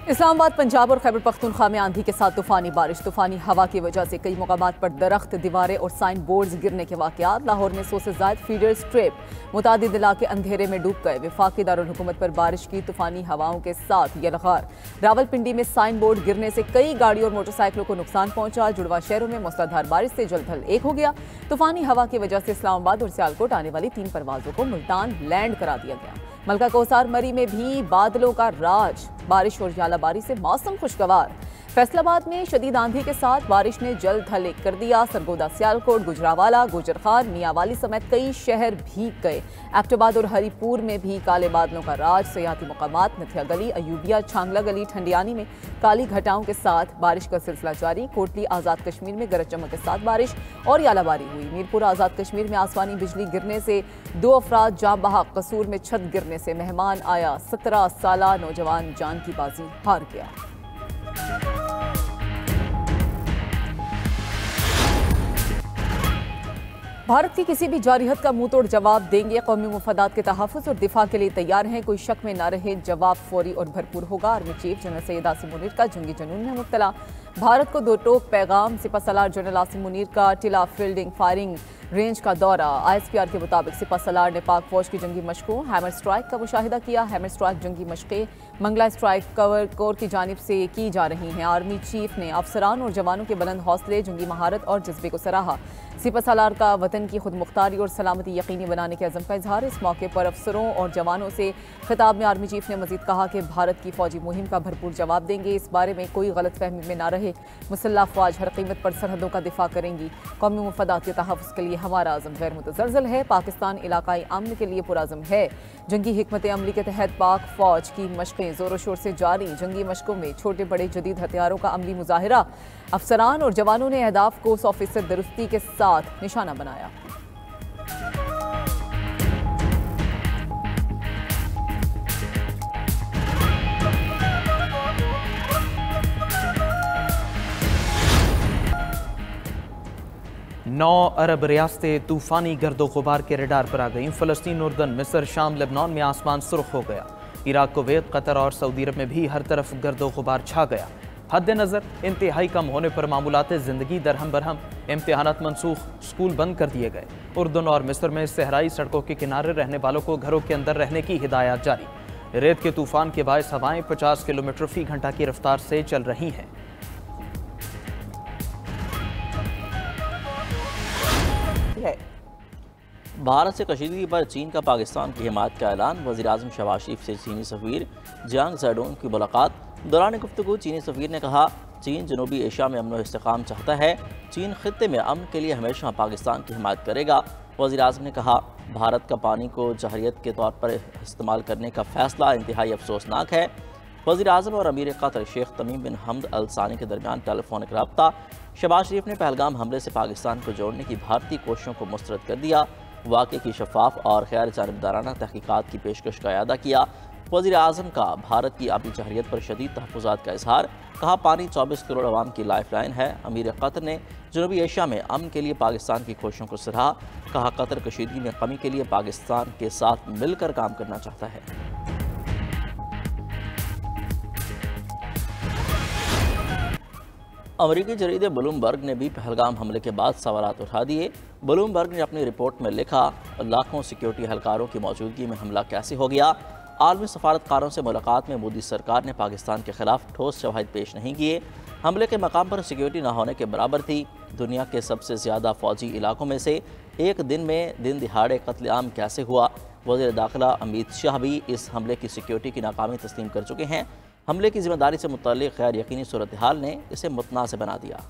इस्लामाबाद, पंजाब और खैबर पख्तूनख्वा में आंधी के साथ तूफानी बारिश, तूफानी हवा की वजह से कई मकामात पर दरख्त, दीवारें और साइन बोर्ड्स गिरने के वाक़यात। लाहौर में 100 से ज़ायद फीडर स्ट्रिप मुतादिद इलाके अंधेरे में डूब गए। वफाकी दारुल हुकूमत पर बारिश की तूफानी हवाओं के साथ यलगार। रावलपिंडी में साइन बोर्ड गिरने से कई गाड़ियों और मोटरसाइकिलों को नुकसान पहुंचा। जुड़वा शहरों में मूसलाधार बारिश से जलथल एक हो गया। तूफानी हवा की वजह से इस्लामाबाद और सियालकोट आने वाली 3 परवाजों को मुल्तान लैंड करा दिया गया। मलका कोसार मरी में भी बादलों का राज, बारिश और झालाबारी से मौसम खुशगवार। फैसलाबाद में शदीद आंधी के साथ बारिश ने जल थल एक कर दिया। सरगोदा, सियालकोट, गुजरावाला, गुजरखान, मियांवाली समेत कई शहर भीग गए। एबटाबाद और हरीपुर में भी काले बादलों का राज। सियाहती मकामात नथिया गली, अयूबिया, छांगला गली, ठंडियानी में काली घटाओं के साथ बारिश का सिलसिला जारी। कोटली, आज़ाद कश्मीर में गरज चमक के साथ बारिश और यालाबारी हुई। मीरपुर, आज़ाद कश्मीर में आसमानी बिजली गिरने से 2 अफराद जाँ बहक। कसूर में छत गिरने से मेहमान आया 17 साला नौजवान जान की बाजी हार गया। भारत की किसी भी जारिहत का मुंह तोड़ जवाब देंगे। कौमी मुफादात के तहफ़्फ़ुज़ और दिफा के लिए तैयार हैं, कोई शक में न रहे, जवाब फौरी और भरपूर होगा। Army chief general Syed Asim Munir का जंगी जुनून में मुब्तला। भारत को 2 टोक पैगाम। सिपह सलार जनरल आसिम मुनीर का टिला फील्डिंग फायरिंग रेंज का दौरा। ISPR के मुताबिक सिपह सलार ने पाक फौज की जंगी मशकों हैमर स्ट्राइक का मुशाहिदा किया। हैमर स्ट्राइक जंगी मशक़ें मंगला स्ट्राइक कवर कोर की जानिब से की जा रही हैं। आर्मी चीफ ने अफसरान और जवानों के बुलंद हौसले, जंगी महारत और जज्बे को सराहा। सिपह सलार का वतन की खुद मुख्तारी और सलामती यकीनी बनाने के अज़म का इजहार। इस मौके पर अफसरों और जवानों से खिताब में आर्मी चीफ ने मजीद कहा कि भारत की फौजी मुहिम का भरपूर जवाब देंगे। इस बारे में कोई गलत फहमी में न रहे, मुसल्लह अफवाज हर कीमत पर सरहदों का दिफा करेंगी। कौमी मुफादात के तहफ़्फ़ुज़ के लिए हमारा अज़म गैर मुतज़लज़ल है। पाकिस्तान इलाकाई अमन के लिए पुरअज़म है। जंगी हिकमत अमली के तहत पाक फौज की मशक़ें ज़ोर शोर से जारी। जंगी मशक़ों में छोटे बड़े जदीद हथियारों का अमली मुज़ाहिरा। अफसरान और जवानों ने अहदाफ को 100% दुरुस्ती के साथ निशाना बनाया। नौ अरब रियासतें तूफानी गर्दो गुबार के रडार पर आ गईं। फ़लस्तीन, उर्दन, मिस्र, शाम, लेबनान में आसमान सुर्ख हो गया। इराक, कुवैत, कतर और सऊदी अरब में भी हर तरफ गर्दो गुबार छा गया। हद नज़र इंतहाई कम होने पर मामूलात ज़िंदगी दरहम बरहम। इम्तिहानात मनसूख, स्कूल बंद कर दिए गए। उर्दन और मिस्र में सहराई सड़कों के किनारे रहने वालों को घरों के अंदर रहने की हिदायत जारी। रेत के तूफान के बायस हवाएं 50 किलोमीटर फी घंटा की रफ्तार से चल रही हैं। भारत से कशीदगी पर चीन का पाकिस्तान की हिमायत का ऐलान। वज़ीर-ए-आज़म शहबाज शरीफ से चीनी सफ़ीर जियांग ज़ेडोंग की मुलाकात। दौरान गुफ्तगू चीनी सफ़ीर ने कहा, चीन जनूबी एशिया में अमन व इस्तेकाम चाहता है। चीन खित्ते में अमन के लिए हमेशा पाकिस्तान की हिमायत करेगा। वज़ीर-ए-आज़म ने कहा, भारत का पानी को जहरियत के तौर पर इस्तेमाल करने का फ़ैसला इंतहाई अफसोसनाक है। वज़ीर-ए-आज़म और अमीर कतर शेख तमीम बिन हमद अल सानी के दरमियान टेलीफोनिक रब्ता। शहबाज शरीफ ने पहलगाम हमले से पाकिस्तान को जोड़ने की भारतीय कोशिशों को मुस्तरद कर दिया। वाक़े की शफाफ और गैर जानिबदाराना तहकीकात की पेशकश का अदा किया। वज़ीर-ए-आज़म का भारत की आबी जहरियत पर शदीद तहफ़्फ़ुज़ात का इजहार। कहा, पानी 24 करोड़ अवाम की लाइफ लाइन है। अमीर कतर ने जनूबी एशिया में अमन के लिए पाकिस्तान की कोशिशों को सराहा। कहा, कतर कशीदगी में कमी के लिए पाकिस्तान के साथ मिलकर काम करना चाहता है। अमरीकी जरीदे ब्लूमबर्ग ने भी पहलगाम हमले के बाद सवालात उठा दिए। ब्लूमबर्ग ने अपनी रिपोर्ट में लिखा, लाखों सिक्योरिटी एहलकारों की मौजूदगी में हमला कैसे हो गया। आलमी सफारतकारों से मुलाकात में मोदी सरकार ने पाकिस्तान के खिलाफ ठोस शवाहिद पेश नहीं किए। हमले के मकाम पर सिक्योरिटी न होने के बराबर थी। दुनिया के सबसे ज़्यादा फौजी इलाकों में से एक दिन में दिन दिहाड़े कत्लेआम कैसे हुआ। वज़ीर दाखिला अमित शाह भी इस हमले की सिक्योरिटी की नाकामी तस्लीम कर चुके हैं। हमले की जिम्मेदारी से मुतल्लिक़ गैर यकीनी सूरत हाल ने इसे मुतनाज़ बना दिया।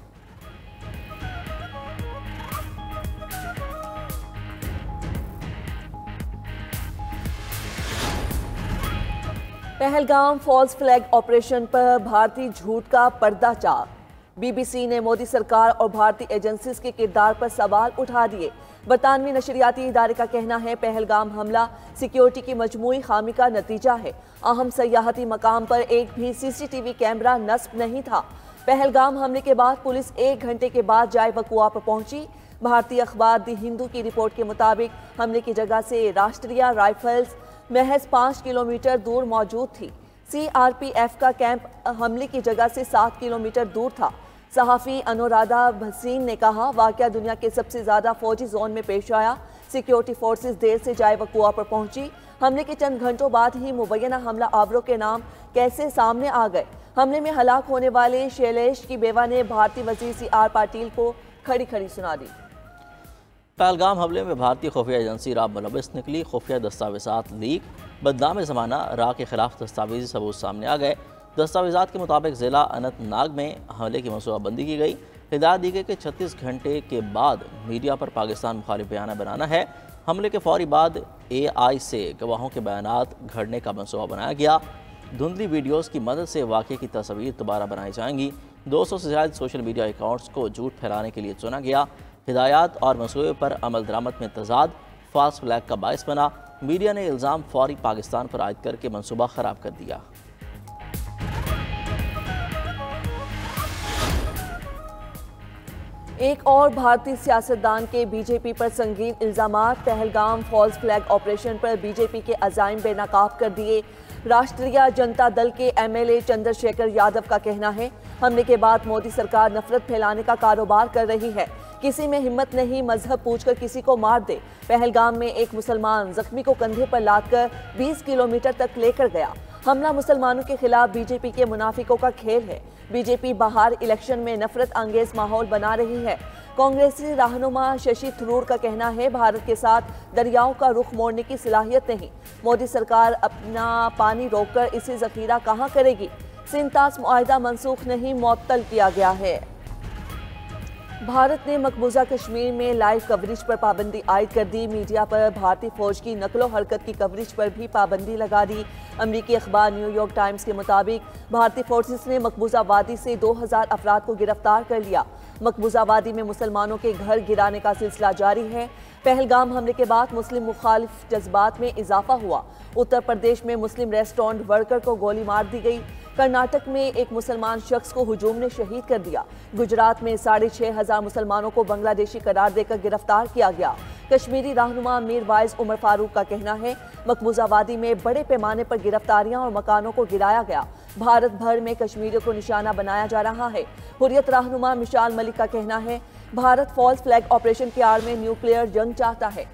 पहलगाम फॉल्स फ्लैग ऑपरेशन पर भारतीय झूठ का पर्दाचार। BBC ने मोदी सरकार और भारतीय एजेंसीज के किरदार पर सवाल उठा दिए। बरतानवी नशरियाती इदारे का कहना है, पहलगाम हमला सिक्योरिटी की मजमूई खामी का नतीजा है। अहम सयाहती मकाम पर एक भी CCTV कैमरा नस्ब नहीं था। पहलगाम हमले के बाद पुलिस 1 घंटे के बाद जाए वकुआ पर पहुंची। भारतीय अखबार दी हिंदू की रिपोर्ट के मुताबिक हमले की जगह से राष्ट्रीय राइफल्स महज 5 किलोमीटर दूर मौजूद थी। CRPF का कैंप हमले की जगह से 7 किलोमीटर दूर था। सहाफ़ी अनुराधा भसीन ने कहा, वाक़या दुनिया के सबसे ज़्यादा फौजी जोन में पेश आया। सिक्योरिटी फोर्सेस देर से जाए वकुआ पर पहुंची। हमले के चंद घंटों बाद ही मुबैना हमला आवरों के नाम कैसे सामने आ गए। हमले में हलाक होने वाले शैलेश की बेवा ने भारतीय वजीर CR पाटिल को खड़ी खड़ी सुना दी। पहलगाम हमले में भारतीय खुफिया एजेंसी रा मुलविस निकली। खुफिया दस्तावेजात लीक, बदनाम ज़माना रा के खिलाफ दस्तावेजी सबूत सामने आ गए। दस्तावेजात के मुताबिक ज़िला अनंतनाग में हमले की मनसूबाबंदी की गई। हिदायत दी गई कि 36 घंटे के बाद मीडिया पर पाकिस्तान मुखालिफ बयान बनाना है। हमले के फौरी बाद AI से गवाहों के बयानात घड़ने का मनसूबा बनाया गया। धुंधली वीडियोज़ की मदद से वाक़े की तस्वीर दोबारा बनाई जाएंगी। 200 से ज़्यादा सोशल मीडिया अकाउंट्स को झूठ फैलाने के लिए चुना गया। हिदायत और मनसूबे पर अमल दरामद में तजाद फास्ट फ्लैग का बायस बना। मीडिया ने इल्ज़ाम फौरी पाकिस्तान पर आयद करके मनसूबा ख़राब कर दिया। एक और भारतीय सियासतदान के बीजेपी पर संगीन इल्जामात। पहलगाम फॉल्स फ्लैग ऑपरेशन पर बीजेपी के अज़ाइम बेनकाब कर दिए। राष्ट्रीय जनता दल के MLA चंद्रशेखर यादव का कहना है, हमले के बाद मोदी सरकार नफरत फैलाने का कारोबार कर रही है। किसी में हिम्मत नहीं मजहब पूछकर किसी को मार दे। पहलगाम में एक मुसलमान जख्मी को कंधे पर लादकर 20 किलोमीटर तक लेकर गया। हमला मुसलमानों के खिलाफ बीजेपी के मुनाफिकों का खेल है। बीजेपी बाहर इलेक्शन में नफरत अंगेज माहौल बना रही है। कांग्रेसी रहनुमा शशि थरूर का कहना है, भारत के साथ दरियाओं का रुख मोड़ने की सलाहियत नहीं। मोदी सरकार अपना पानी रोककर इसे जखीरा कहां करेगी। सिंतास मुआहिदा मनसूख नहीं, मुअत्तल किया गया है। भारत ने मकबूजा कश्मीर में लाइव कवरेज पर पाबंदी आयद कर दी। मीडिया पर भारतीय फौज की नकलो हरकत की कवरेज पर भी पाबंदी लगा दी। अमरीकी अखबार न्यूयॉर्क टाइम्स के मुताबिक भारतीय फोर्सेस ने मकबूजा वादी से 2000 अफराद को गिरफ्तार कर लिया। मकबूजा वादी में मुसलमानों के घर गिराने का सिलसिला जारी है। पहलगाम हमले के बाद मुस्लिम मुखालिफ जज्बात में इजाफा हुआ। उत्तर प्रदेश में मुस्लिम रेस्टोरेंट वर्कर को गोली मार दी गई। कर्नाटक में एक मुसलमान शख्स को हुजूम ने शहीद कर दिया। गुजरात में 6500 मुसलमानों को बांग्लादेशी करार देकर गिरफ्तार किया गया। कश्मीरी रहनुमा मीर वाइज उमर फारूक का कहना है, मकबूजा वादी में बड़े पैमाने पर गिरफ्तारियां और मकानों को गिराया गया। भारत भर में कश्मीरियों को निशाना बनाया जा रहा है। हुर्रियत रहनुमा मिशाल मलिक का कहना है, भारत फॉल्स फ्लैग ऑपरेशन की आड़ में न्यूक्लियर जंग चाहता है।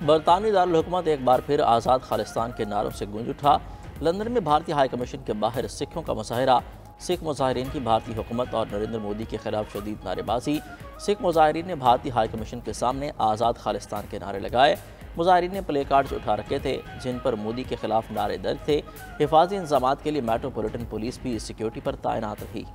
बरतानवी दारुल हुकूमत एक बार फिर आज़ाद खालिस्तान के नारों से गूंज उठा। लंदन में भारतीय हाई कमीशन के बाहर सिखों का मुजाहरा। सिख मुजाहिरीन की भारतीय हुकूमत और नरेंद्र मोदी के खिलाफ शदीद नारेबाजी। सिख मुजाहिरीन ने भारतीय हाई कमीशन के सामने आज़ाद खालिस्तान के नारे लगाए। मुजाहिरीन ने प्ले कार्ड्स उठा रखे थे जिन पर मोदी के खिलाफ नारे दर्ज थे। हिफाजी इंतजामात के लिए मेट्रोपॉलिटन पुलिस भी सिक्योरिटी पर तैनात रही।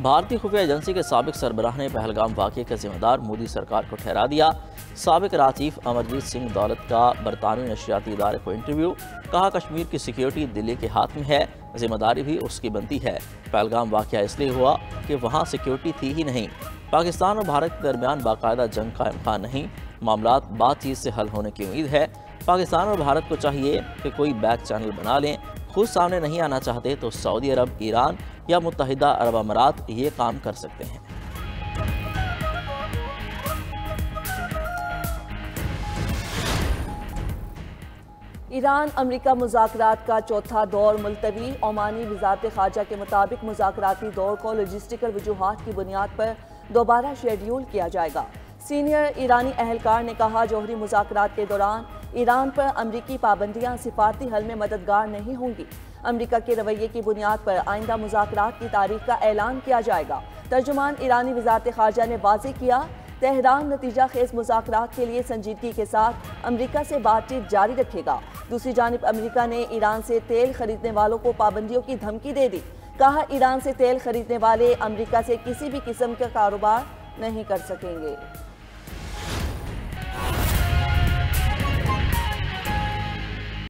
भारतीय खुफिया एजेंसी के साबिक सरबराह ने पहलगाम वाक़े का जिम्मेदार मोदी सरकार को ठहरा दिया। साबिक राह चीफ अमरजीत सिंह दौलत का बरतानवी नशरियाती इदारे को इंटरव्यू। कहा, कश्मीर की सिक्योरिटी दिल्ली के हाथ में है, जिम्मेदारी भी उसकी बनती है। पहलगाम वाक़या इसलिए हुआ कि वहाँ सिक्योरिटी थी ही नहीं। पाकिस्तान और भारत के दरमियान बाकायदा जंग का इम्कान नहीं। मामलात बातचीत से हल होने की उम्मीद है। पाकिस्तान और भारत को चाहिए कि कोई बैक चैनल बना लें। खुद सामने नहीं आना चाहते तो सऊदी अरब, ईरान या मुत्तहिदा अरब अमारात ये काम कर सकते हैं। ईरान अमेरिका मुज़ाकरात का चौथा दौर मुलतवी। ओमानी वज़ारत ख़ारजा के मुताबिक मुज़ाकराती दौर को लॉजिस्टिकल वजूहात की बुनियाद पर दोबारा शेड्यूल किया जाएगा। सीनियर ईरानी अहलकार ने कहा, जौहरी मुज़ाकरात के दौरान ईरान पर अमरीकी पाबंदियां सिफारती हल में मददगार नहीं होंगी। अमरीका के रवैये की बुनियाद पर आइंदा मुज़ाकरात की तारीख का ऐलान किया जाएगा। तर्जुमान ईरानी वज़ारत ख़ारजा ने वाज़ेह किया, तेहरान नतीजा खेज मुज़ाकरात के लिए संजीदगी के साथ अमरीका से बातचीत जारी रखेगा। दूसरी जानिब अमरीका ने ईरान से तेल खरीदने वालों को पाबंदियों की धमकी दे दी। कहा, ईरान से तेल खरीदने वाले अमरीका से किसी भी किस्म का कारोबार नहीं कर सकेंगे।